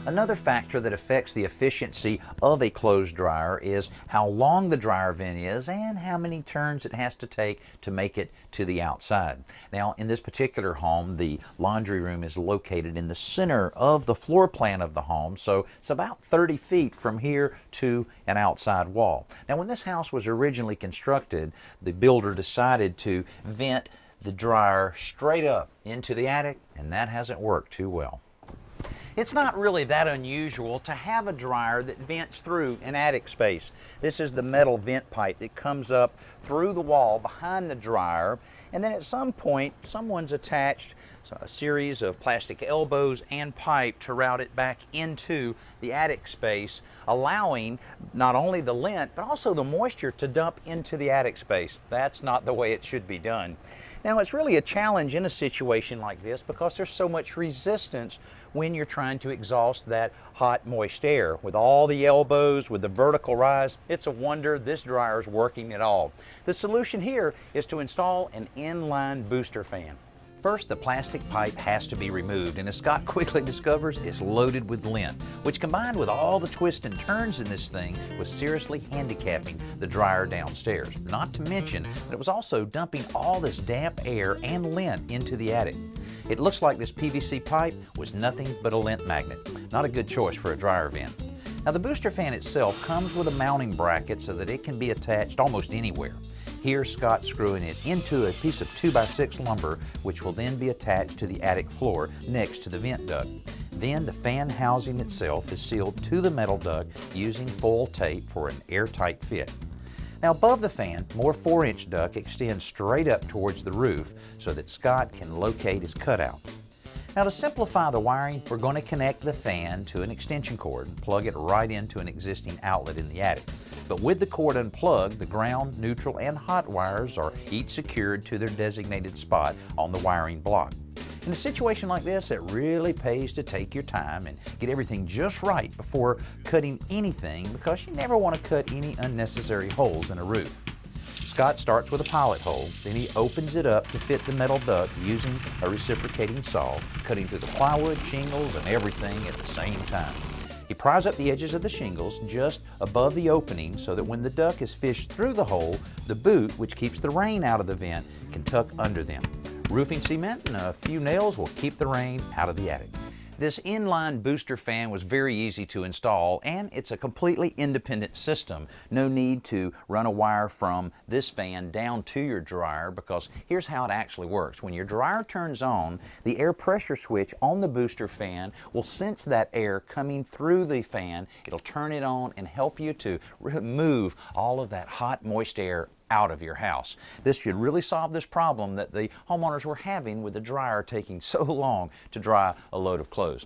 Another factor that affects the efficiency of a clothes dryer is how long the dryer vent is and how many turns it has to take to make it to the outside. Now, in this particular home, the laundry room is located in the center of the floor plan of the home, so it's about 30 feet from here to an outside wall. Now, when this house was originally constructed, the builder decided to vent the dryer straight up into the attic, and that hasn't worked too well. It's not really that unusual to have a dryer that vents through an attic space. This is the metal vent pipe that comes up through the wall behind the dryer, and then at some point someone's attached a series of plastic elbows and pipe to route it back into the attic space, allowing not only the lint but also the moisture to dump into the attic space. That's not the way it should be done. Now, it's really a challenge in a situation like this because there's so much resistance when you're trying to exhaust that hot, moist air. With all the elbows, with the vertical rise, it's a wonder this dryer is working at all. The solution here is to install an inline booster fan. First, the plastic pipe has to be removed, and as Scott quickly discovers, it's loaded with lint, which combined with all the twists and turns in this thing was seriously handicapping the dryer downstairs. Not to mention that it was also dumping all this damp air and lint into the attic. It looks like this PVC pipe was nothing but a lint magnet. Not a good choice for a dryer vent. Now, the booster fan itself comes with a mounting bracket so that it can be attached almost anywhere. Here, Scott's screwing it into a piece of 2x6 lumber, which will then be attached to the attic floor next to the vent duct. Then the fan housing itself is sealed to the metal duct using foil tape for an airtight fit. Now, above the fan, more 4-inch duct extends straight up towards the roof so that Scott can locate his cutout. Now, to simplify the wiring, we're going to connect the fan to an extension cord and plug it right into an existing outlet in the attic. But with the cord unplugged, the ground, neutral, and hot wires are each secured to their designated spot on the wiring block. In a situation like this, it really pays to take your time and get everything just right before cutting anything, because you never want to cut any unnecessary holes in a roof. Scott starts with a pilot hole, then he opens it up to fit the metal duct using a reciprocating saw, cutting through the plywood, shingles, and everything at the same time. He pries up the edges of the shingles just above the opening so that when the duct is fished through the hole, the boot, which keeps the rain out of the vent, can tuck under them. Roofing cement and a few nails will keep the rain out of the attic. This inline booster fan was very easy to install, and it's a completely independent system. No need to run a wire from this fan down to your dryer, because here's how it actually works. When your dryer turns on, the air pressure switch on the booster fan will sense that air coming through the fan. It'll turn it on and help you to remove all of that hot, moist air out of your house. This should really solve this problem that the homeowners were having with the dryer taking so long to dry a load of clothes.